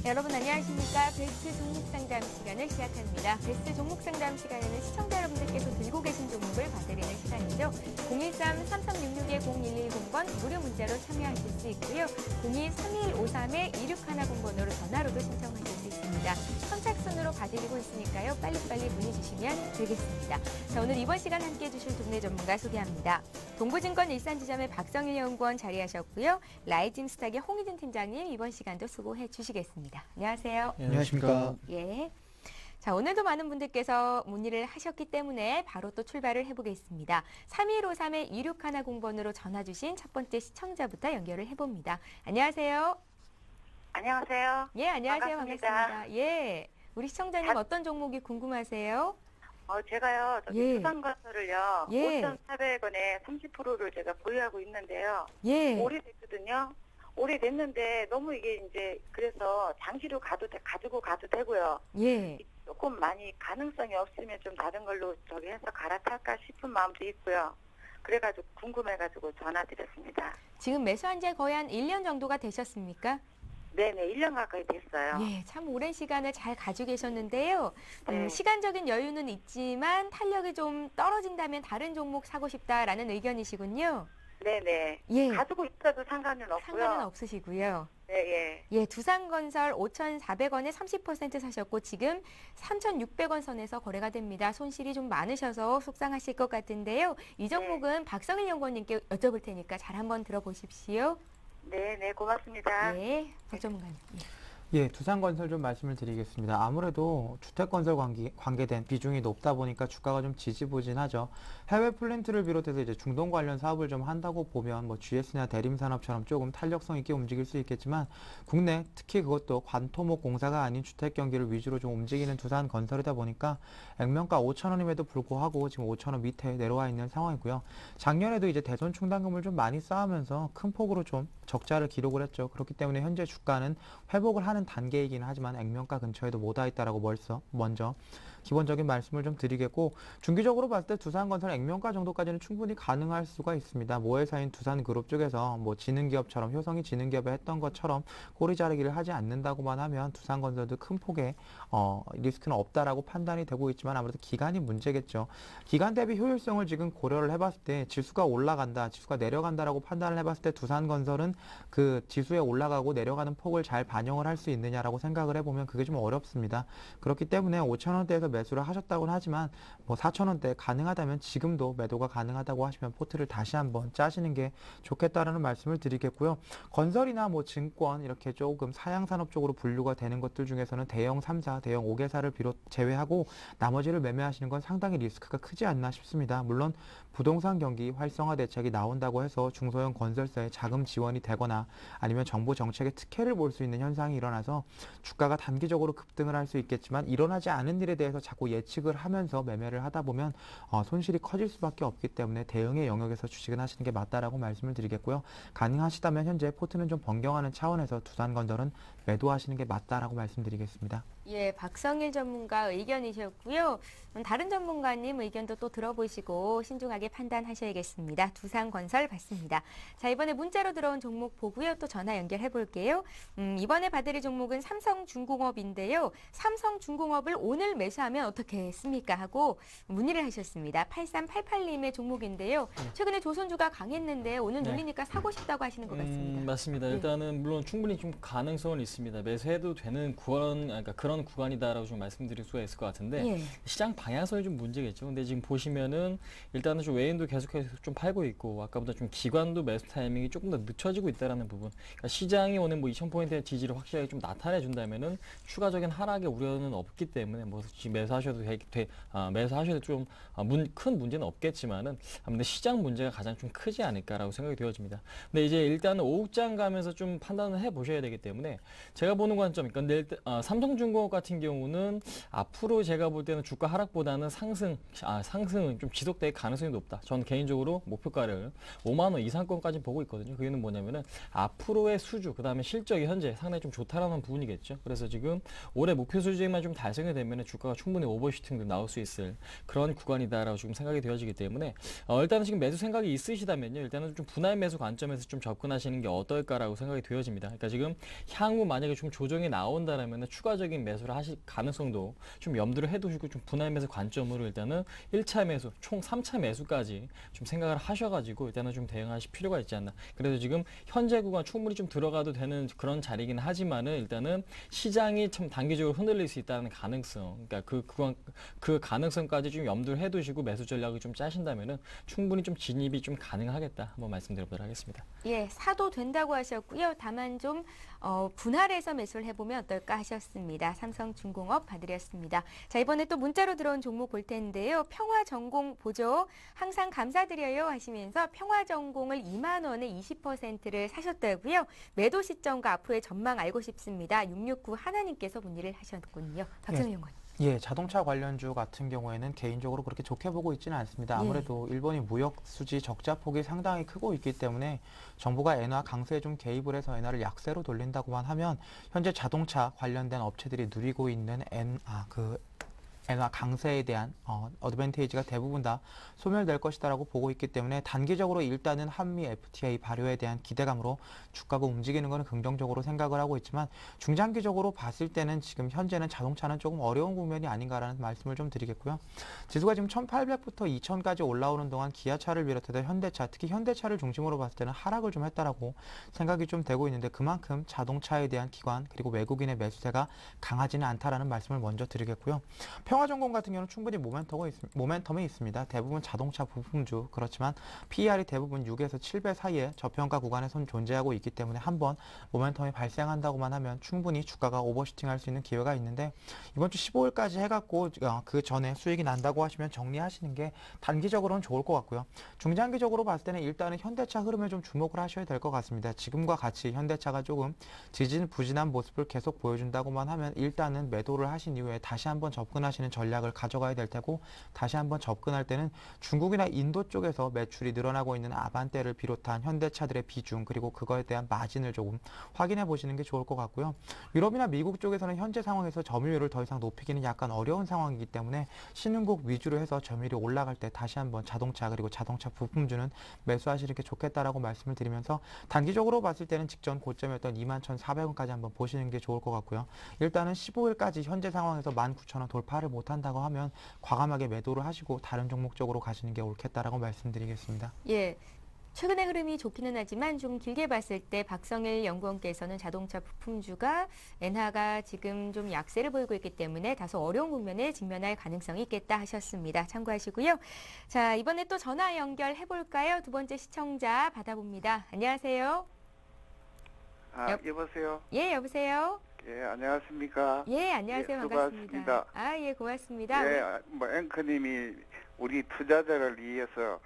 여러분 안녕하십니까. 베스트 종목 상담 시간을 시작합니다. 베스트 종목 상담 시간에는 시청자 여러분들께서 들고 계신 종목을 봐드리는 시간이죠. 013-3366-0110번 무료 문자로 참여하실 수 있고요. 02-3153-2610번으로 전화로도 신청하실 수 있습니다. 선착순으로 봐드리고 있으니까요. 빨리빨리 문의 주시면 되겠습니다. 자, 오늘 이번 시간 함께해 주실 동네 전문가 소개합니다. 동부증권 일산지점의 박성일 연구원 자리하셨고요. 라이징스탁의 홍희진 팀장님 이번 시간도 수고해 주시겠습니다. 안녕하세요. 네, 안녕하십니까. 예. 자, 오늘도 많은 분들께서 문의를 하셨기 때문에 바로 또 출발을 해보겠습니다. 3153-2610번으로 전화 주신 첫 번째 시청자부터 연결을 해봅니다. 안녕하세요. 안녕하세요. 예, 안녕하세요. 반갑습니다. 예. 우리 시청자님 어떤 종목이 궁금하세요? 제가요, 예. 두산건설을요, 예. 5,400원에 30%를 제가 보유하고 있는데요. 예. 오래됐거든요. 오래됐는데 너무 이게 이제 그래서 장시로 가지고 가도 되고요. 예. 조금 많이 가능성이 없으면 좀 다른 걸로 해서 갈아탈까 싶은 마음도 있고요. 그래가지고 궁금해가지고 전화드렸습니다. 지금 매수한 지 거의 한 1년 정도가 되셨습니까? 네네, 1년 가까이 됐어요. 예, 참 오랜 시간을 잘 가지고 계셨는데요. 네. 시간적인 여유는 있지만 탄력이 좀 떨어진다면 다른 종목 사고 싶다라는 의견이시군요. 네네. 예. 가지고 있어도 상관은 없고요. 상관은 없으시고요. 네, 예. 예, 두산건설 5,400원에 30% 사셨고 지금 3,600원 선에서 거래가 됩니다. 손실이 좀 많으셔서 속상하실 것 같은데요. 이 종목은 박성일 연구원님께 여쭤볼 테니까 잘 한번 들어보십시오. 네네, 고맙습니다. 네, 박 전문가님. 예, 두산건설 좀 말씀을 드리겠습니다. 아무래도 주택건설 관계된 비중이 높다 보니까 주가가 좀 지지부진하죠. 해외 플랜트를 비롯해서 이제 중동 관련 사업을 좀 한다고 보면 뭐 GS나 대림산업처럼 조금 탄력성 있게 움직일 수 있겠지만 국내 특히 그것도 관토목 공사가 아닌 주택 경기를 위주로 좀 움직이는 두산건설이다 보니까 액면가 5,000원임에도 불구하고 지금 5,000원 밑에 내려와 있는 상황이고요. 작년에도 이제 대손 충당금을 좀 많이 쌓으면서 큰 폭으로 좀 적자를 기록을 했죠. 그렇기 때문에 현재 주가는 회복을 하는 단계이긴 하지만 액면가 근처에도 못 와 있다라고 먼저 기본적인 말씀을 좀 드리겠고, 중기적으로 봤을 때 두산건설 액면가 정도까지는 충분히 가능할 수가 있습니다. 모회사인 두산그룹 쪽에서 뭐 지능기업처럼 효성이 지능기업에 했던 것처럼 꼬리 자르기를 하지 않는다고만 하면 두산건설도 큰 폭의 리스크는 없다라고 판단이 되고 있지만 아무래도 기간이 문제겠죠. 기간 대비 효율성을 지금 고려를 해봤을 때 지수가 올라간다, 지수가 내려간다라고 판단을 해봤을 때 두산건설은 그 지수에 올라가고 내려가는 폭을 잘 반영을 할 수 있느냐라고 생각을 해보면 그게 좀 어렵습니다. 그렇기 때문에 5,000원대에서 매수를 하셨다고는 하지만 뭐 4,000원대 가능하다면 지금도 매도가 가능하다고 하시면 포트를 다시 한번 짜시는 게 좋겠다라는 말씀을 드리겠고요. 건설이나 뭐 증권 이렇게 조금 사양산업 쪽으로 분류가 되는 것들 중에서는 대형 3사, 대형 5개사를 제외하고 나머지를 매매하시는 건 상당히 리스크가 크지 않나 싶습니다. 물론 부동산 경기 활성화 대책이 나온다고 해서 중소형 건설사에 자금 지원이 되거나 아니면 정부 정책의 특혜를 볼 수 있는 현상이 일어나서 주가가 단기적으로 급등을 할 수 있겠지만 일어나지 않은 일에 대해서 자꾸 예측을 하면서 매매를 하다 보면 손실이 커질 수밖에 없기 때문에 대응의 영역에서 주식은 하시는 게 맞다라고 말씀을 드리겠고요. 가능하시다면 현재 포트는 좀 변경하는 차원에서 두산건설은 매도하시는 게 맞다라고 말씀드리겠습니다. 예, 박성일 전문가 의견이셨고요. 다른 전문가님 의견도 또 들어보시고 신중하게 판단하셔야겠습니다. 두산건설 받습니다. 자, 이번에 문자로 들어온 종목 보고요. 또 전화 연결해 볼게요. 이번에 봐드릴 종목은 삼성중공업인데요. 삼성중공업을 오늘 매수하면 어떻게 했습니까? 하고 문의를 하셨습니다. 8388님의 종목인데요. 최근에 조선주가 강했는데 오늘 눌리니까 사고 싶다고 하시는 것 같습니다. 맞습니다. 일단은 물론 충분히 좀 가능성은 있습니다. 매수해도 되는 그러니까 그런 구간이다라고 좀 말씀드릴 수가 있을 것 같은데 예. 시장 방향성이 좀 문제겠죠. 근데 지금 보시면은 일단은 좀 외인도 계속해서 좀 팔고 있고 아까보다 좀 기관도 매수 타이밍이 조금 더 늦춰지고 있다라는 부분. 그러니까 시장이 오늘 뭐 2,000포인트의 지지를 확실하게 좀 나타내 준다면은 추가적인 하락의 우려는 없기 때문에 뭐 지금 매수하셔도 좀 큰 문제는 없겠지만은 아무래도 시장 문제가 가장 좀 크지 않을까라고 생각이 되어집니다. 근데 이제 일단은 오후장 가면서 좀 판단을 해 보셔야 되기 때문에 제가 보는 관점, 그러니까 삼성중공업 같은 경우는 앞으로 제가 볼 때는 주가 하락보다는 상승은 좀 지속될 가능성이 높다. 저는 개인적으로 목표가를 5만 원 이상권까지 보고 있거든요. 그게는 뭐냐면은 앞으로의 수주, 그 다음에 실적이 현재 상당히 좀 좋다라는 부분이겠죠. 그래서 지금 올해 목표 수주액만 좀 달성이 되면은 주가가 충분히 오버슈팅도 나올 수 있을 그런 구간이다라고 지금 생각이 되어지기 때문에 일단은 지금 매수 생각이 있으시다면요. 일단은 좀 분할 매수 관점에서 좀 접근하시는 게 어떨까라고 생각이 되어집니다. 그러니까 지금 향후 만약에 좀 조정이 나온다라면 추가적인 매수를 하실 가능성도 좀 염두를 해두시고 좀 분할 매수 관점으로 일단은 1차 매수, 총 3차 매수까지 좀 생각을 하셔가지고 일단은 좀 대응하실 필요가 있지 않나. 그래서 지금 현재 구간 충분히 좀 들어가도 되는 그런 자리긴 하지만은 일단은 시장이 참 단기적으로 흔들릴 수 있다는 가능성, 그러니까 그 가능성까지 좀 염두를 해두시고 매수 전략을 좀 짜신다면은 충분히 좀 진입이 좀 가능하겠다. 한번 말씀드려보도록 하겠습니다. 예, 사도 된다고 하셨고요. 다만 좀 분할해서 매수를 해보면 어떨까 하셨습니다. 삼성중공업 봐드렸습니다. 자, 이번에 또 문자로 들어온 종목 볼 텐데요. 평화전공 보죠. 항상 감사드려요 하시면서 평화전공을 2만 원에 20%를 사셨다고요. 매도 시점과 앞으로의 전망 알고 싶습니다. 669 하나님께서 문의를 하셨군요. 박정희 연구원님. 예, 자동차 관련주 같은 경우에는 개인적으로 그렇게 좋게 보고 있지는 않습니다. 아무래도 일본이 무역 수지 적자 폭이 상당히 크고 있기 때문에 정부가 엔화 강세에 좀 개입을 해서 엔화를 약세로 돌린다고만 하면 현재 자동차 관련된 업체들이 누리고 있는 엔화 강세에 대한 어드밴테이지가 대부분 다 소멸될 것이다라고 보고 있기 때문에 단기적으로 일단은 한미 FTA 발효에 대한 기대감으로 주가가 움직이는 것은 긍정적으로 생각을 하고 있지만 중장기적으로 봤을 때는 지금 현재는 자동차는 조금 어려운 국면이 아닌가라는 말씀을 좀 드리겠고요. 지수가 지금 1800부터 2000까지 올라오는 동안 기아차를 비롯해서 현대차, 특히 현대차를 중심으로 봤을 때는 하락을 좀 했다라고 생각이 좀 되고 있는데 그만큼 자동차에 대한 기관 그리고 외국인의 매수세가 강하지는 않다라는 말씀을 먼저 드리겠고요. 평화전공 같은 경우는 충분히 모멘텀이 있습니다. 대부분 자동차 부품주 그렇지만 PER이 대부분 6에서 7배 사이에 저평가 구간에 존재하고 있기 때문에 한번 모멘텀이 발생한다고만 하면 충분히 주가가 오버슈팅할 수 있는 기회가 있는데 이번 주 15일까지 해갖고 그 전에 수익이 난다고 하시면 정리하시는 게 단기적으로는 좋을 것 같고요. 중장기적으로 봤을 때는 일단은 현대차 흐름에 좀 주목을 하셔야 될 것 같습니다. 지금과 같이 현대차가 조금 지지부진한 모습을 계속 보여준다고만 하면 일단은 매도를 하신 이후에 다시 한번 접근하시는 전략을 가져가야 될 테고 다시 한번 접근할 때는 중국이나 인도 쪽에서 매출이 늘어나고 있는 아반떼를 비롯한 현대차들의 비중 그리고 그거에 대한 마진을 조금 확인해 보시는 게 좋을 것 같고요. 유럽이나 미국 쪽에서는 현재 상황에서 점유율을 더 이상 높이기는 약간 어려운 상황이기 때문에 신흥국 위주로 해서 점유율이 올라갈 때 다시 한번 자동차 그리고 자동차 부품주는 매수하시는 게 좋겠다라고 말씀을 드리면서 단기적으로 봤을 때는 직전 고점이었던 21,400원까지 한번 보시는 게 좋을 것 같고요. 일단은 15일까지 현재 상황에서 19,000원 돌파를 못한다고 하면 과감하게 매도를 하시고 다른 종목 쪽으로 가시는 게 옳겠다라고 말씀드리겠습니다. 예. 최근의 흐름이 좋기는 하지만 좀 길게 봤을 때 박성일 연구원께서는 자동차 부품주가 엔화가 지금 좀 약세를 보이고 있기 때문에 다소 어려운 국면에 직면할 가능성이 있겠다 하셨습니다. 참고하시고요. 자, 이번에 또 전화 연결해 볼까요? 두 번째 시청자 받아봅니다. 안녕하세요. 여보세요. 예, 여보세요. 예, 안녕하십니까. 예, 안녕하세요. 예, 반갑습니다. 수고하셨습니다. 예, 고맙습니다. 예, 앵커님이 우리 투자자를 위해서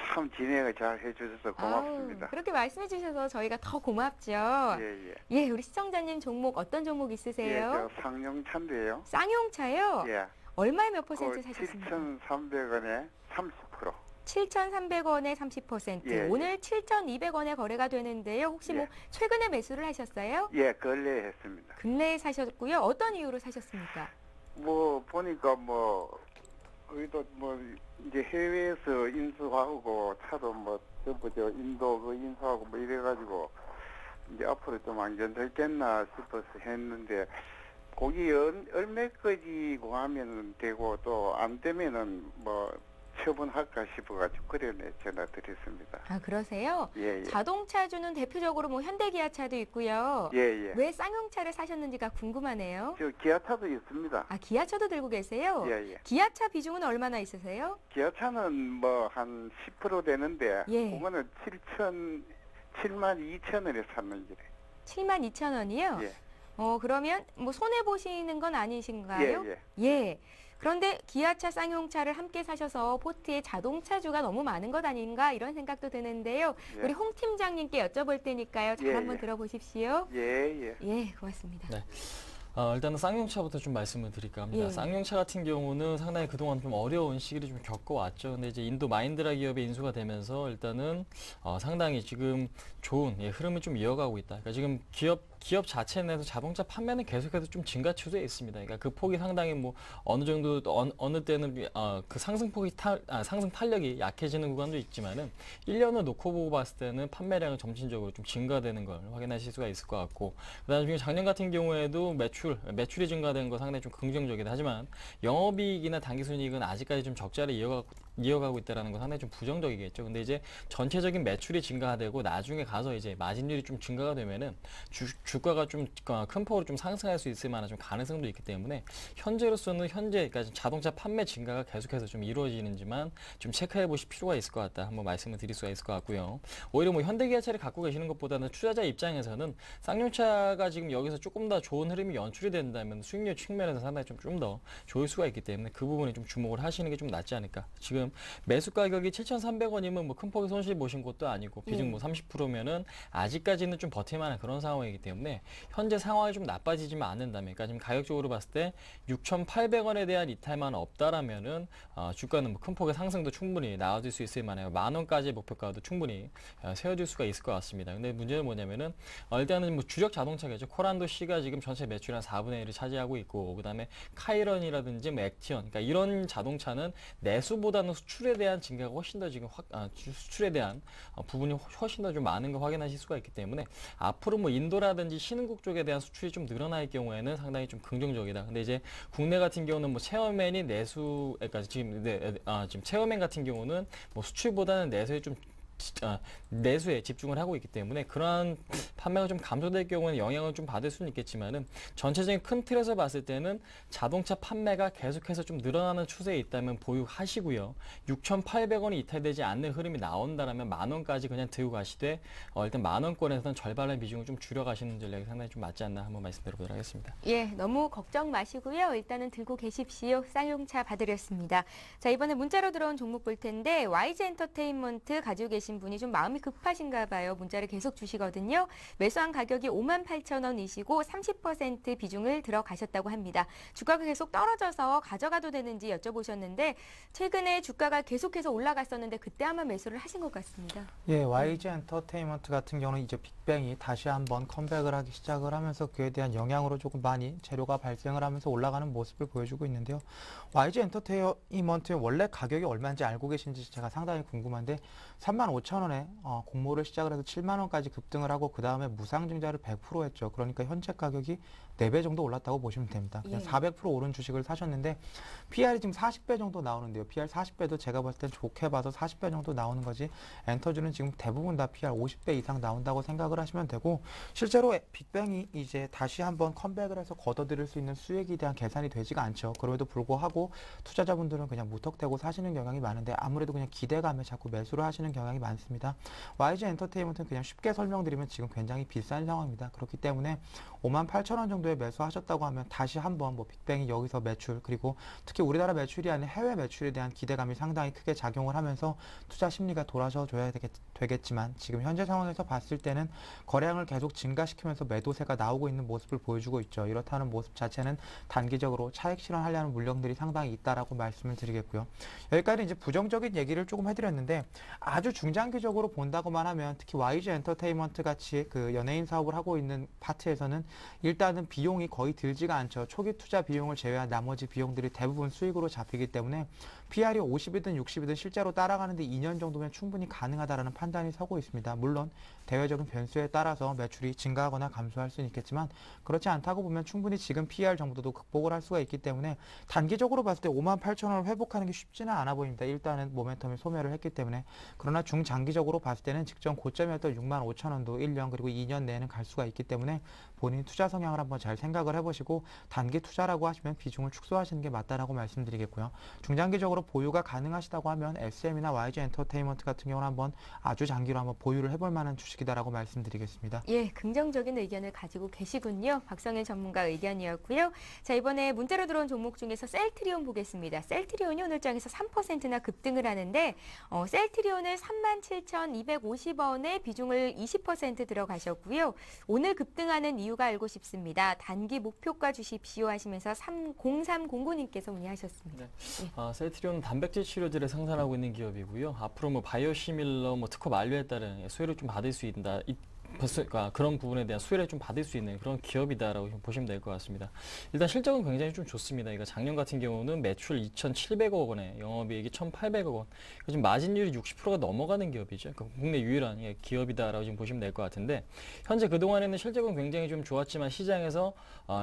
참 진행을 잘 해주셔서 고맙습니다. 그렇게 말씀해 주셔서 저희가 더 고맙죠. 예, 예. 예, 우리 시청자님 종목 어떤 종목 예, 있으세요? 저 상용차인데요. 쌍용차요? 예. 얼마에 몇 퍼센트 사셨습니까? 7,300원에 30%. 7,300원에 30%. 예, 오늘 7,200원에 거래가 되는데요. 혹시 뭐 예. 최근에 매수를 하셨어요? 예, 근래했습니다. 근래에 사셨고요. 어떤 이유로 사셨습니까? 뭐 보니까 거기도 이제 해외에서 인수하고 차도 전부 인도 그 인수하고 이래가지고 이제 앞으로 좀 안전되겠나 싶어서 했는데 거기 얼마까지 구하면 되고 또 안 되면은 처분할까 싶어가지고 그래 전화 드렸습니다. 그러세요? 예, 예. 자동차주는 대표적으로 뭐 현대기아차도 있고요. 예, 예. 왜 쌍용차를 사셨는지가 궁금하네요. 저 기아차도 있습니다. 기아차도 들고 계세요? 예, 예. 기아차 비중은 얼마나 있으세요? 기아차는 한 10% 되는데 예. 그거는 72,000원에 샀는지. 72,000원이요? 예. 그러면 뭐 손해 보시는 건 아니신가요? 예, 예. 그런데 기아차, 쌍용차를 함께 사셔서 포트에 자동차주가 너무 많은 것 아닌가 이런 생각도 드는데요. 예. 우리 홍 팀장님께 여쭤볼 테니까요. 잘 예, 한번 예. 들어보십시오. 예, 예. 예, 고맙습니다. 네. 일단은 쌍용차부터 좀 말씀을 드릴까 합니다. 예. 쌍용차 같은 경우는 상당히 그동안 좀 어려운 시기를 좀 겪어왔죠. 근데 이제 인도 마인드라 기업의 인수가 되면서 일단은 상당히 지금 좋은 흐름을 좀 이어가고 있다. 그러니까 지금 기업 기업 자체 내에서 자동차 판매는 계속해서 좀 증가 추세에 있습니다. 그러니까 그 폭이 상당히 뭐 어느 정도 어느 때는 그 상승 탄력이 약해지는 구간도 있지만은 1년을 놓고 보고 봤을 때는 판매량은 점진적으로 좀 증가되는 걸 확인하실 수가 있을 것 같고, 그다음에 중에 작년 같은 경우에도 매출이 증가된 거 상당히 좀 긍정적이다. 하지만 영업이익이나 당기순이익은 아직까지 좀 적자를 이어가고 있다는 건 상당히 좀 부정적이겠죠. 근데 이제 전체적인 매출이 증가되고 나중에 가서 이제 마진율이 좀 증가가 되면은 주가가 좀 큰 폭으로 좀 상승할 수 있을 만한 좀 가능성도 있기 때문에 현재로서는 그러니까 자동차 판매 증가가 계속해서 좀 이루어지는지만 좀 체크해 보실 필요가 있을 것 같다. 한번 말씀을 드릴 수가 있을 것 같고요. 오히려 뭐 현대기아차를 갖고 계시는 것보다는 투자자 입장에서는 쌍용차가 지금 여기서 조금 더 좋은 흐름이 연출이 된다면 수익률 측면에서 상당히 좀 더 좋을 수가 있기 때문에 그 부분에 좀 주목을 하시는 게 좀 낫지 않을까. 지금 매수 가격이 7,300원이면 뭐 큰 폭의 손실 보신 것도 아니고 비중 뭐 30%면은 아직까지는 좀 버틸만한 그런 상황이기 때문에 현재 상황이 좀 나빠지지만 않는다면, 그러니까 지금 가격적으로 봤을 때 6,800원에 대한 이탈만 없다라면은 주가는 뭐 큰 폭의 상승도 충분히 나와줄 수 있을 만해요. 10,000원까지의 목표가도 충분히 세워질 수가 있을 것 같습니다. 근데 문제는 뭐냐면은 일단은 뭐 주력 자동차겠죠. 코란도 C가 지금 전체 매출 한 4분의 1을 차지하고 있고, 그다음에 카이런이라든지 뭐 액티언, 그러니까 이런 자동차는 내수보다는 수출에 대한 증가가 훨씬 더 지금 수출에 대한 부분이 훨씬 더 좀 많은 거 확인하실 수가 있기 때문에 앞으로 뭐 인도라든지 신흥국 쪽에 대한 수출이 좀 늘어날 경우에는 상당히 좀 긍정적이다. 근데 이제 국내 같은 경우는 뭐 체어맨이 그러니까 지금 체어맨 같은 경우는 뭐 수출보다는 내수에 집중을 하고 있기 때문에 그러한 판매가 좀 감소될 경우에는 영향을 좀 받을 수는 있겠지만은 전체적인 큰 틀에서 봤을 때는 자동차 판매가 계속해서 좀 늘어나는 추세에 있다면 보유하시고요. 6,800원이 이탈되지 않는 흐름이 나온다라면 10,000원까지 그냥 들고 가시되 일단 10,000원권에서는 절반의 비중을 좀 줄여가시는 전략이 상당히 좀 맞지 않나 한번 말씀드려보도록 하겠습니다. 예, 너무 걱정 마시고요. 일단은 들고 계십시오. 쌍용차 봐드렸습니다. 자, 이번에 문자로 들어온 종목 볼 텐데 YG 엔터테인먼트 가지고 계신 분이 좀 마음이 급하신가 봐요. 문자를 계속 주시거든요. 매수한 가격이 58,000원이시고 30% 비중을 들어가셨다고 합니다. 주가가 계속 떨어져서 가져가도 되는지 여쭤보셨는데 최근에 주가가 계속해서 올라갔었는데 그때 아마 매수를 하신 것 같습니다. 예, YG 엔터테인먼트 같은 경우는 이제 빅뱅이 다시 한번 컴백을 하기 시작을 하면서 그에 대한 영향으로 조금 많이 재료가 발생을 하면서 올라가는 모습을 보여주고 있는데요. YG 엔터테인먼트의 원래 가격이 얼마인지 알고 계신지 제가 상당히 궁금한데 35,000원에 공모를 시작을 해서 70,000원까지 급등을 하고 그 다음에 무상증자를 100% 했죠. 그러니까 현재 가격이 4배 정도 올랐다고 보시면 됩니다. 그냥 400% 오른 주식을 사셨는데 PR이 지금 40배 정도 나오는데요. PR 40배도 제가 봤을 땐 좋게 봐서 40배 정도 나오는 거지 엔터주는 지금 대부분 다 PR 50배 이상 나온다고 생각을 하시면 되고, 실제로 빅뱅이 이제 다시 한번 컴백을 해서 걷어들일 수 있는 수익에 대한 계산이 되지가 않죠. 그럼에도 불구하고 투자자분들은 그냥 무턱대고 사시는 경향이 많은데 아무래도 그냥 기대감에 자꾸 매수를 하시는 경향이 많습니다. YG 엔터테인먼트는 그냥 쉽게 설명드리면 지금 굉장히 비싼 상황입니다. 그렇기 때문에 58,000원 정도에 매수하셨다고 하면 다시 한번 뭐 빅뱅이 여기서 매출, 그리고 특히 우리나라 매출이 아닌 해외 매출에 대한 기대감이 상당히 크게 작용을 하면서 투자 심리가 돌아서줘야 되겠지만 지금 현재 상황에서 봤을 때는 거래량을 계속 증가시키면서 매도세가 나오고 있는 모습을 보여주고 있죠. 이렇다는 모습 자체는 단기적으로 차익 실현하려는 물량들이 상당히 있다라고 말씀을 드리겠고요. 여기까지 이제 부정적인 얘기를 조금 해드렸는데 아주 중장기적으로 본다고만 하면 특히 YG 엔터테인먼트 같이 그 연예인 사업을 하고 있는 파트에서는 일단은 비용이 거의 들지가 않죠. 초기 투자 비용을 제외한 나머지 비용들이 대부분 수익으로 잡히기 때문에 PR이 50이든 60이든 실제로 따라가는데 2년 정도면 충분히 가능하다라는 판단이 서고 있습니다. 물론 대외적인 변수에 따라서 매출이 증가하거나 감소할 수는 있겠지만 그렇지 않다고 보면 충분히 지금 PR 정도도 극복을 할 수가 있기 때문에 단기적으로 봤을 때 58,000원을 회복하는 게 쉽지는 않아 보입니다. 일단은 모멘텀이 소멸을 했기 때문에. 그러나 중장기적으로 봤을 때는 직전 고점이었던 65,000원도 1년 그리고 2년 내에는 갈 수가 있기 때문에 본인 투자 성향을 한번 잘 생각을 해보시고 단기 투자라고 하시면 비중을 축소하시는 게 맞다라고 말씀드리겠고요. 중장기적으로 보유가 가능하시다고 하면 SM이나 YG 엔터테인먼트 같은 경우는 한번 아주 장기로 한번 보유를 해볼 만한 주식이다라고 말씀드리겠습니다. 예, 긍정적인 의견을 가지고 계시군요. 박성일 전문가 의견이었고요. 자, 이번에 문자로 들어온 종목 중에서 셀트리온 보겠습니다. 셀트리온이 오늘 장에서 3%나 급등을 하는데 셀트리온을 37,250원에 비중을 20% 들어가셨고요. 오늘 급등하는 이유가 알고 싶습니다. 단기 목표가 주십시오 하시면서 0309님께서 문의하셨습니다. 네. 셀트리온은 단백질 치료제를 생산하고 있는 기업이고요. 앞으로 뭐 바이오시밀러 특허 만료에 따른 수혜를 좀 받을 수 그러니까 그런 부분에 대한 수혜를 좀 받을 수 있는 그런 기업이다라고 보시면 될 것 같습니다. 일단 실적은 굉장히 좀 좋습니다. 그러니까 작년 같은 경우는 매출 2,700억 원에 영업이익이 1,800억 원. 그러니까 지금 마진율이 60%가 넘어가는 기업이죠. 그러니까 국내 유일한 기업이다라고 지금 보시면 될 것 같은데 현재 그동안에는 실적은 굉장히 좀 좋았지만 시장에서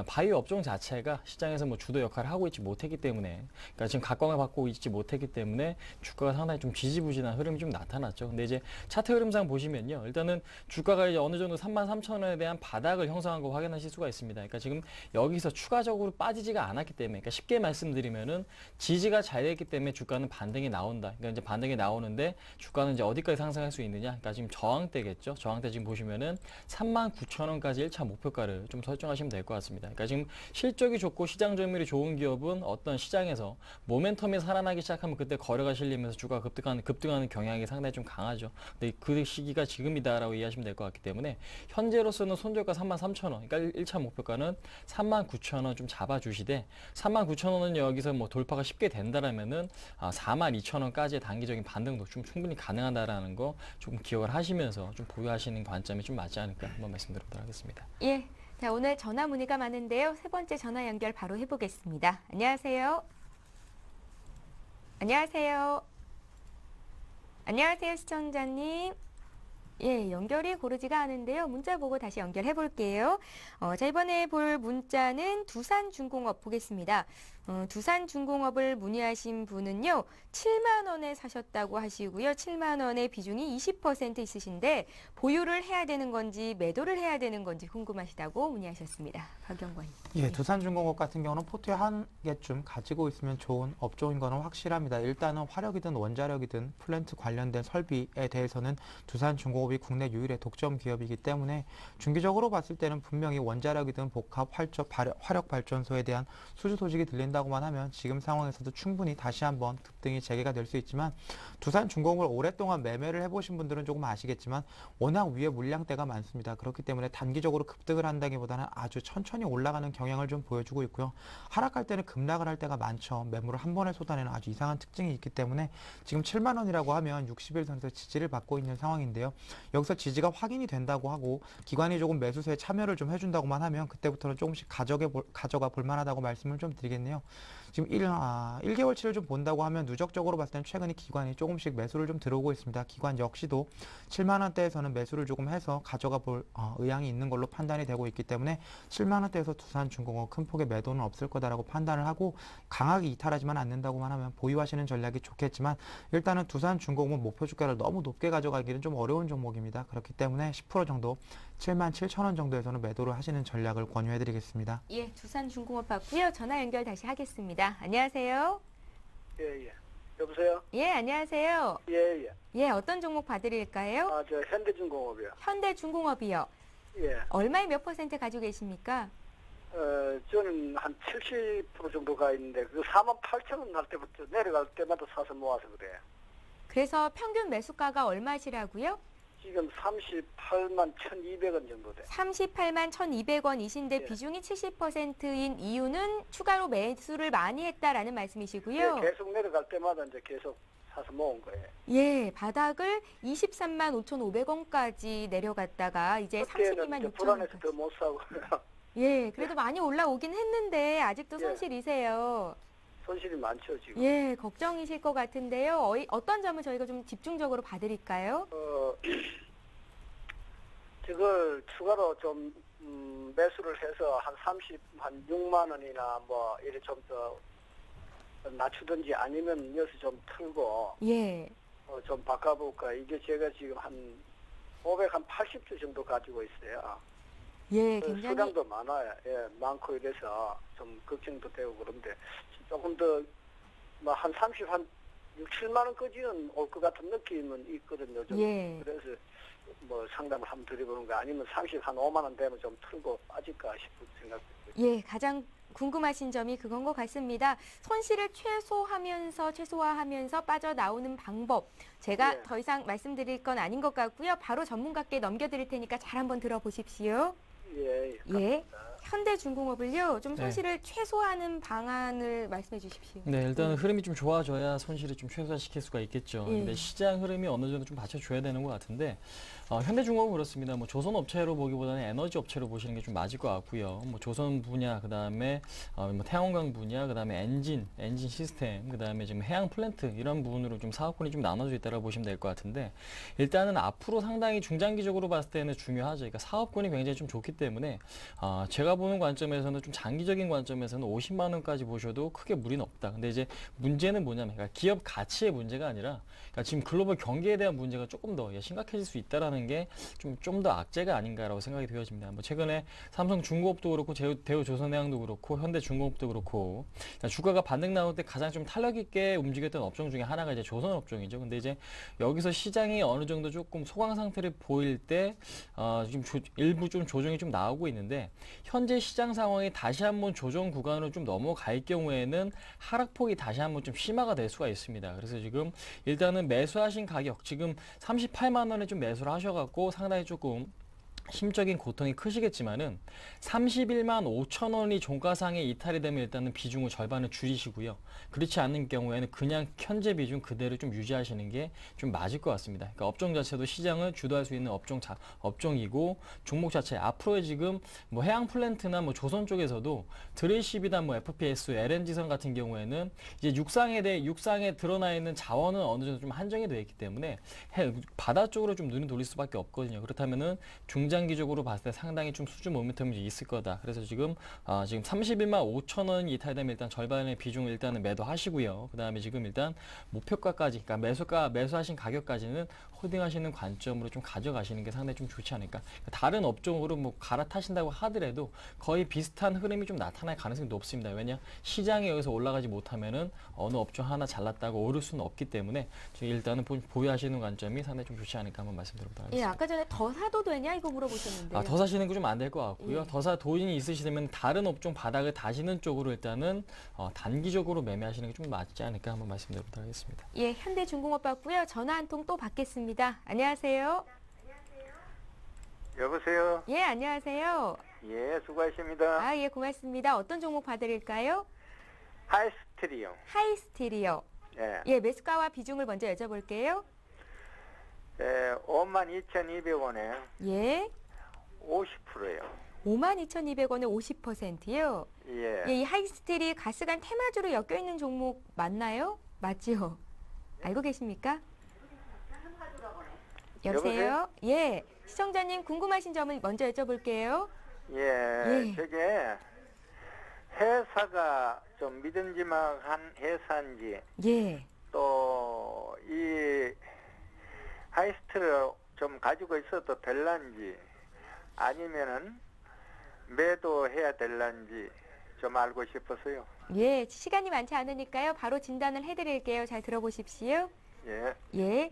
바이오 업종 자체가 시장에서 뭐 주도 역할을 하고 있지 못했기 때문에 그러니까 지금 각광을 받고 있지 못했기 때문에 주가가 상당히 좀 지지부진한 흐름이 좀 나타났죠. 근데 이제 차트 흐름상 보시면요. 일단은 주가가 이제 어느 정도 33,000원에 대한 바닥을 형성한 거 확인하실 수가 있습니다. 그러니까 지금 여기서 추가적으로 빠지지가 않았기 때문에 그러니까 쉽게 말씀드리면은 지지가 잘 됐기 때문에 주가는 반등이 나온다. 그러니까 이제 반등이 나오는데 주가는 이제 어디까지 상승할 수 있느냐? 그러니까 지금 저항대겠죠. 저항대 지금 보시면은 39,000원까지 1차 목표가를 좀 설정하시면 될 것 같습니다. 그러니까 지금 실적이 좋고 시장 점유율이 좋은 기업은 어떤 시장에서 모멘텀이 살아나기 시작하면 그때 거래가 실리면서 주가가 급등하는 경향이 상당히 좀 강하죠. 근데 그 시기가 지금이다라고 이해하시면 될 것 같기 때문에 현재로서는 손절가 33,000원, 그러니까 1차 목표가는 39,000원 좀 잡아주시되 39,000원은 여기서 뭐 돌파가 쉽게 된다라면은 42,000원까지의 단기적인 반등도 좀 충분히 가능하다라는 거 조금 기억을 하시면서 좀 보유하시는 관점이 좀 맞지 않을까 한번 말씀드리도록 하겠습니다. 예. 자, 오늘 전화 문의가 많은데요. 세 번째 전화 연결 바로 해보겠습니다. 안녕하세요. 안녕하세요. 안녕하세요, 시청자님. 예, 연결이 고르지가 않은데요. 문자 보고 다시 연결해 볼게요. 자, 이번에 볼 문자는 두산중공업 보겠습니다. 두산중공업을 문의하신 분은요, 7만 원에 사셨다고 하시고요. 7만 원의 비중이 20% 있으신데 보유를 해야 되는 건지 매도를 해야 되는 건지 궁금하시다고 문의하셨습니다. 박영관님. 예, 두산중공업 같은 경우는 포트에 한 개쯤 가지고 있으면 좋은 업종인 거는 확실합니다. 일단은 화력이든 원자력이든 플랜트 관련된 설비에 대해서는 두산중공업이 국내 유일의 독점 기업이기 때문에 중기적으로 봤을 때는 분명히 원자력이든 복합 화력 발전소에 대한 수주 소식이 들린다고만 하면 지금 상황에서도 충분히 다시 한번 급등이 재개가 될 수 있지만 두산중공업을 오랫동안 매매를 해보신 분들은 조금 아시겠지만 워낙 위에 물량대가 많습니다. 그렇기 때문에 단기적으로 급등을 한다기보다는 아주 천천히 올라가는 경향을 좀 보여주고 있고요. 하락할 때는 급락을 할 때가 많죠. 매물을 한 번에 쏟아내는 아주 이상한 특징이 있기 때문에 지금 7만 원이라고 하면 60일선에서 지지를 받고 있는 상황인데요. 여기서 지지가 확인이 된다고 하고 기관이 조금 매수세에 참여를 좀 해준다고만 하면 그때부터는 조금씩 가져가 볼 만하다고 말씀을 좀 드리겠네요. 지금 1개월치를 좀 본다고 하면 누적적으로 봤을 때는 최근에 기관이 조금씩 매수를 좀 들어오고 있습니다. 기관 역시도 7만 원대에서는 매수를 조금 해서 가져가 볼 의향이 있는 걸로 판단이 되고 있기 때문에 7만 원대에서 두산중공업 큰 폭의 매도는 없을 거다라고 판단을 하고 강하게 이탈하지만 않는다고만 하면 보유하시는 전략이 좋겠지만 일단은 두산중공업은 목표 주가를 너무 높게 가져가기는 좀 어려운 종목입니다. 그렇기 때문에 10% 정도 77,000원 정도에서는 매도를 하시는 전략을 권유해드리겠습니다. 예, 두산중공업 받고요. 전화 연결 다시 하겠습니다. 안녕하세요. 예. 여보세요? 예, 안녕하세요. 예. 예, 어떤 종목 봐드릴까요? 저 현대중공업이요. 현대중공업이요. 예. 얼마에 몇 퍼센트 가지고 계십니까? 저는 한 70% 정도 가 있는데, 48,000원 할 때부터 내려갈 때마다 사서 모아서 그래. 그래서 평균 매수가가 얼마시라고요? 지금 38만 1,200원 정도 돼. 38만 1,200원이신데 예. 비중이 70%인 이유는 추가로 매수를 많이 했다라는 말씀이시고요. 예, 계속 내려갈 때마다 이제 계속 사서 모은 거예요. 예, 바닥을 23만 5,500원까지 내려갔다가 이제 32만 6천 불안해서 원까지. 더 못 사고. 예, 그래도 많이 올라오긴 했는데 아직도 예. 손실이세요. 손실이 많죠, 지금. 예, 걱정이실 것 같은데요. 어떤 점을 저희가 좀 집중적으로 봐드릴까요? 저걸 추가로 좀 매수를 해서 한 6만 원이나 뭐 이래 좀 더 낮추든지 아니면 여기서 좀 틀고 예, 좀 바꿔볼까. 이게 제가 지금 한 580주 정도 가지고 있어요. 예, 굉장히 수량도 많아요. 예, 많고 이래서 좀 걱정도 되고 그런데 조금 더 뭐 한 6, 7만 원까지는 올 것 같은 느낌은 있거든요. 좀. 예. 그래서 뭐 상담을 한번 드려보는 거 아니면 5만 원 되면 좀 틀고 빠질까 싶은 생각도 들고요. 예, 가장 궁금하신 점이 그건 것 같습니다. 손실을 최소화하면서 빠져나오는 방법. 제가 예. 더 이상 말씀드릴 건 아닌 것 같고요. 바로 전문가께 넘겨드릴 테니까 잘 한번 들어보십시오. 예. 예. 현대중공업을요, 좀 네. 손실을 최소화하는 방안을 말씀해 주십시오. 네, 일단 흐름이 좀 좋아져야 손실을 좀 최소화시킬 수가 있겠죠. 예. 근데 시장 흐름이 어느 정도 좀 받쳐줘야 되는 것 같은데, 현대중공업은 그렇습니다. 뭐 조선 업체로 보기보다는 에너지 업체로 보시는 게 좀 맞을 것 같고요. 뭐 조선 분야, 그 다음에 뭐 태양광 분야, 그 다음에 엔진 시스템, 그 다음에 지금 해양 플랜트 이런 부분으로 좀 사업군이 좀 나눠져 있다고 보시면 될 것 같은데, 일단은 앞으로 상당히 중장기적으로 봤을 때는 중요하죠. 그러니까 사업군이 굉장히 좀 좋기 때문에 제가 보는 관점에서는 좀 장기적인 관점에서는 50만 원까지 보셔도 크게 무리는 없다. 근데 이제 문제는 뭐냐면, 그러니까 기업 가치의 문제가 아니라, 그러니까 지금 글로벌 경기에 대한 문제가 조금 더 심각해질 수 있다라는 게 좀 더 악재가 아닌가라고 생각이 되어집니다. 뭐 최근에 삼성중공업도 그렇고 대우조선해양도 그렇고 현대중공업도 그렇고, 그러니까 주가가 반등 나올 때 가장 좀 탄력 있게 움직였던 업종 중에 하나가 이제 조선업종이죠. 근데 이제 여기서 시장이 어느 정도 조금 소강 상태를 보일 때 지금 일부 좀 조정이 좀 나오고 있는데, 현재 시장 상황이 다시 한번 조정 구간으로 좀 넘어갈 경우에는 하락폭이 다시 한번 좀 심화가 될 수가 있습니다. 그래서 지금 일단은 매수하신 가격, 지금 38만 원에 좀 매수를 하셔갖고 상당히 조금 심적인 고통이 크시겠지만은 31만 5천 원이 종가상에 이탈이 되면 일단은 비중을 절반을 줄이시고요. 그렇지 않은 경우에는 그냥 현재 비중 그대로 좀 유지하시는 게 좀 맞을 것 같습니다. 그러니까 업종 자체도 시장을 주도할 수 있는 업종이고, 종목 자체 앞으로의 지금 뭐 해양 플랜트나 뭐 조선 쪽에서도 드레시비나 뭐 FPS, LNG선 같은 경우에는 이제 육상에 드러나 있는 자원은 어느 정도 좀 한정이 되어 있기 때문에 바다 쪽으로 좀 눈이 돌릴 수밖에 없거든요. 그렇다면은 중장기적으로 봤을 때 상당히 좀 수준 모멘텀이 있을 거다. 그래서 지금 31만 5천 원이 이탈되면 일단 절반의 비중을 일단은 매도하시고요. 그 다음에 지금 일단 목표가까지, 그러니까 매수하신 가격까지는 홀딩하시는 관점으로 좀 가져가시는 게 상당히 좀 좋지 않을까. 그러니까 다른 업종으로 뭐 갈아타신다고 하더라도 거의 비슷한 흐름이 좀 나타날 가능성이 높습니다. 왜냐, 시장에 여기서 올라가지 못하면은 어느 업종 하나 잘났다고 오를 수는 없기 때문에 일단은 보유하시는 관점이 상당히 좀 좋지 않을까 한번 말씀드려보도록 하겠습니다. 예, 아까 전에 더 사도 되냐 이거 물어보셨는데. 더 사시는 거 좀 안 될 것 같고요. 예. 더 사 돈이 있으시다면 다른 업종 바닥을 다시는 쪽으로 일단은 단기적으로 매매하시는 게 좀 맞지 않을까 한번 말씀드려보도록 하겠습니다. 예, 현대중공업 받고요. 전화 한 통 또 받겠습니다. 안녕하세요. 여보세요. 예, 안녕하세요. 예, 수고하십니다. 예, 고맙습니다. 어떤 종목 봐드릴까요? 하이스트리요. 하이스틸이요. 예. 예, 매수가와 비중을 먼저 여쭤볼게요. 52,200원에 예, 50%예요. 52,200원에 50%요. 예. 예, 이 하이스틸이 가스관 테마주로 엮여있는 종목 맞나요? 맞지요? 알고 계십니까? 여보세요? 예, 시청자님 궁금하신 점을 먼저 여쭤볼게요. 예. 저게 회사가 좀 믿음직한 회사인지, 예, 또 이 하이스트를 좀 가지고 있어도 될란지, 아니면은 매도해야 될란지 좀 알고 싶어서요. 예, 시간이 많지 않으니까요. 바로 진단을 해드릴게요. 잘 들어보십시오. 예. 예,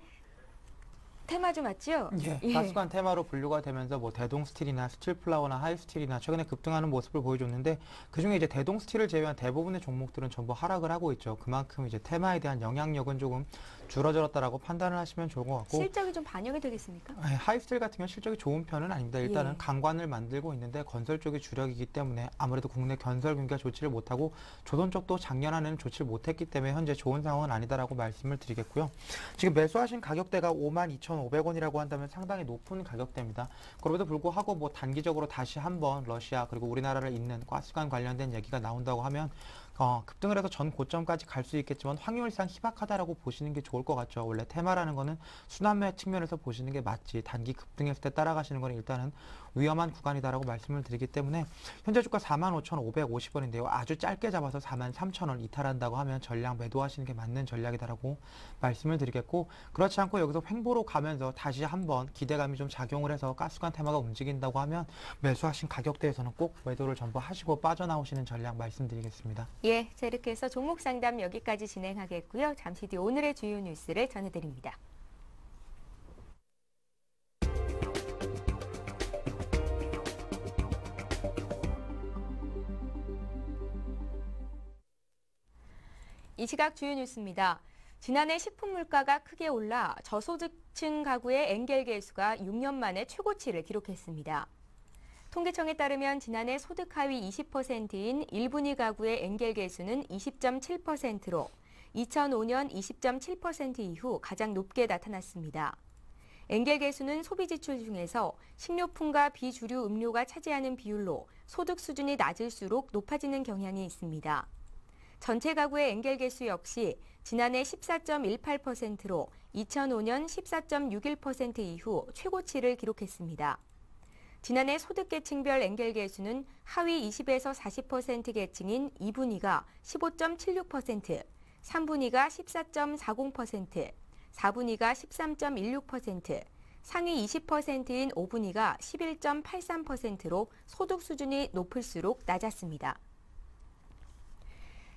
테마주 맞죠? 예, 가스관 테마로 분류가 되면서 뭐 대동스틸이나 스틸플라워나 하이스틸이나 최근에 급등하는 모습을 보여줬는데, 그중에 이제 대동스틸을 제외한 대부분의 종목들은 전부 하락을 하고 있죠. 그만큼 이제 테마에 대한 영향력은 조금 줄어들었다라고 판단을 하시면 좋을 것 같고, 실적이 좀 반영이 되겠습니까? 하이스틸 같은 경우는 실적이 좋은 편은 아닙니다. 일단은 예. 강관을 만들고 있는데 건설 쪽이 주력이기 때문에 아무래도 국내 건설 경기가 좋지를 못하고, 조선 쪽도 작년 안에는 좋지를 못했기 때문에 현재 좋은 상황은 아니다라고 말씀을 드리겠고요. 지금 매수하신 가격대가 52,500원이라고 한다면 상당히 높은 가격대입니다. 그럼에도 불구하고 뭐 단기적으로 다시 한번 러시아 그리고 우리나라를 잇는 가스관 관련된 얘기가 나온다고 하면 급등을 해서 전 고점까지 갈 수 있겠지만 확률상 희박하다라고 보시는 게 좋을 것 같죠. 원래 테마라는 거는 순환매 측면에서 보시는 게 맞지, 단기 급등했을 때 따라가시는 거는 일단은 위험한 구간이다라고 말씀을 드리기 때문에, 현재 주가 45,550원인데요. 아주 짧게 잡아서 43,000원 이탈한다고 하면 전량 매도하시는 게 맞는 전략이다라고 말씀을 드리겠고, 그렇지 않고 여기서 횡보로 가면서 다시 한번 기대감이 좀 작용을 해서 가스관 테마가 움직인다고 하면 매수하신 가격대에서는 꼭 매도를 전부 하시고 빠져나오시는 전략 말씀드리겠습니다. 예, 자, 이렇게 해서 종목 상담 여기까지 진행하겠고요. 잠시 뒤 오늘의 주요 뉴스를 전해드립니다. 이 시각 주요 뉴스입니다. 지난해 식품 물가가 크게 올라 저소득층 가구의 엔겔 개수가 6년 만에 최고치를 기록했습니다. 통계청에 따르면 지난해 소득 하위 20%인 1분위 가구의 엔겔 계수는 20.7%로 2005년 20.7% 이후 가장 높게 나타났습니다. 엔겔 계수는 소비 지출 중에서 식료품과 비주류 음료가 차지하는 비율로 소득 수준이 낮을수록 높아지는 경향이 있습니다. 전체 가구의 엔겔 계수 역시 지난해 14.18%로 2005년 14.61% 이후 최고치를 기록했습니다. 지난해 소득계층별 엔겔 계수는 하위 20에서 40% 계층인 2분위가 15.76%, 3분위가 14.40%, 4분위가 13.16%, 상위 20%인 5분위가 11.83%로 소득 수준이 높을수록 낮았습니다.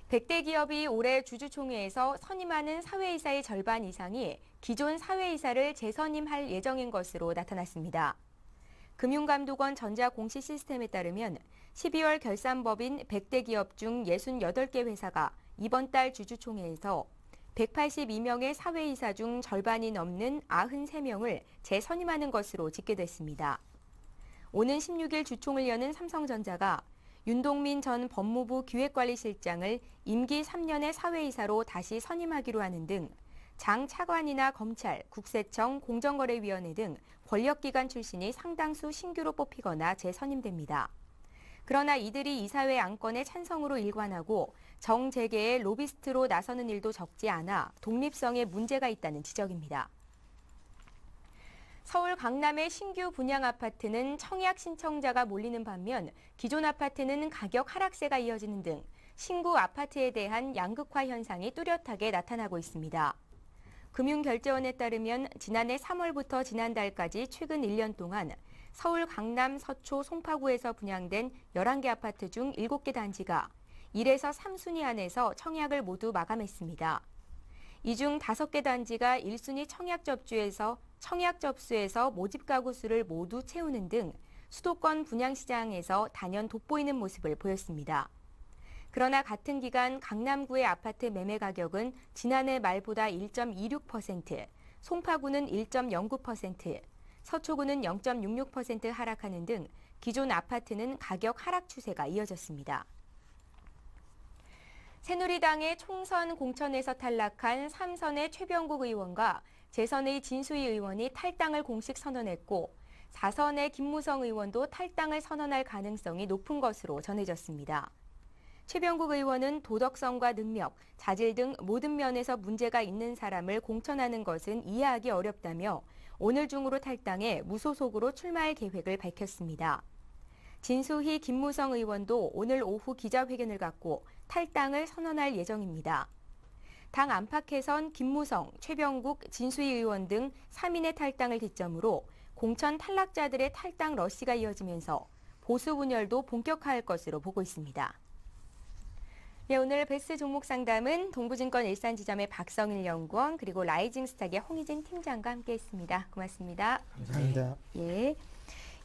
100대 기업이 올해 주주총회에서 선임하는 사회이사의 절반 이상이 기존 사회이사를 재선임할 예정인 것으로 나타났습니다. 금융감독원 전자공시시스템에 따르면 12월 결산법인 100대 기업 중 68개 회사가 이번 달 주주총회에서 182명의 사회이사 중 절반이 넘는 93명을 재선임하는 것으로 집계됐습니다. 오는 16일 주총을 여는 삼성전자가 윤동민 전 법무부 기획관리실장을 임기 3년의 사회이사로 다시 선임하기로 하는 등 장 차관이나 검찰, 국세청, 공정거래위원회 등 권력기관 출신이 상당수 신규로 뽑히거나 재선임됩니다. 그러나 이들이 이사회 안건에 찬성으로 일관하고 정재계의 로비스트로 나서는 일도 적지 않아 독립성에 문제가 있다는 지적입니다. 서울 강남의 신규 분양 아파트는 청약 신청자가 몰리는 반면 기존 아파트는 가격 하락세가 이어지는 등 신구 아파트에 대한 양극화 현상이 뚜렷하게 나타나고 있습니다. 금융결제원에 따르면 지난해 3월부터 지난달까지 최근 1년 동안 서울 강남 서초 송파구에서 분양된 11개 아파트 중 7개 단지가 1에서 3순위 안에서 청약을 모두 마감했습니다. 이 중 5개 단지가 1순위 청약 접수에서 모집 가구 수를 모두 채우는 등 수도권 분양시장에서 단연 돋보이는 모습을 보였습니다. 그러나 같은 기간 강남구의 아파트 매매 가격은 지난해 말보다 1.26%, 송파구는 1.09%, 서초구는 0.66% 하락하는 등 기존 아파트는 가격 하락 추세가 이어졌습니다. 새누리당의 총선 공천에서 탈락한 3선의 최병국 의원과 제3의 진수희 의원이 탈당을 공식 선언했고 4선의 김무성 의원도 탈당을 선언할 가능성이 높은 것으로 전해졌습니다. 최병국 의원은 도덕성과 능력, 자질 등 모든 면에서 문제가 있는 사람을 공천하는 것은 이해하기 어렵다며 오늘 중으로 탈당해 무소속으로 출마할 계획을 밝혔습니다. 진수희, 김무성 의원도 오늘 오후 기자회견을 갖고 탈당을 선언할 예정입니다. 당 안팎에선 김무성, 최병국, 진수희 의원 등 3인의 탈당을 기점으로 공천 탈락자들의 탈당 러시가 이어지면서 보수 분열도 본격화할 것으로 보고 있습니다. 네, 오늘 베스트 종목 상담은 동부증권 일산지점의 박성일 연구원 그리고 라이징스탁의 홍희진 팀장과 함께했습니다. 고맙습니다. 감사합니다. 예.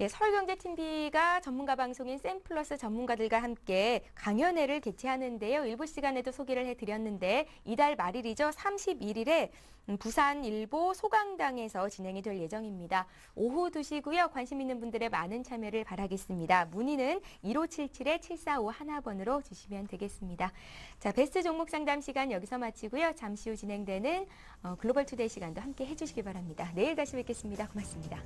예, 서울경제TV가 전문가 방송인 샘플러스 전문가들과 함께 강연회를 개최하는데요. 일부 시간에도 소개를 해드렸는데 이달 말일이죠. 31일에 부산일보 소강당에서 진행이 될 예정입니다. 오후 2시고요. 관심 있는 분들의 많은 참여를 바라겠습니다. 문의는 1577-7451번으로 주시면 되겠습니다. 자, 베스트 종목 상담 시간 여기서 마치고요. 잠시 후 진행되는 글로벌 투데이 시간도 함께 해주시기 바랍니다. 내일 다시 뵙겠습니다. 고맙습니다.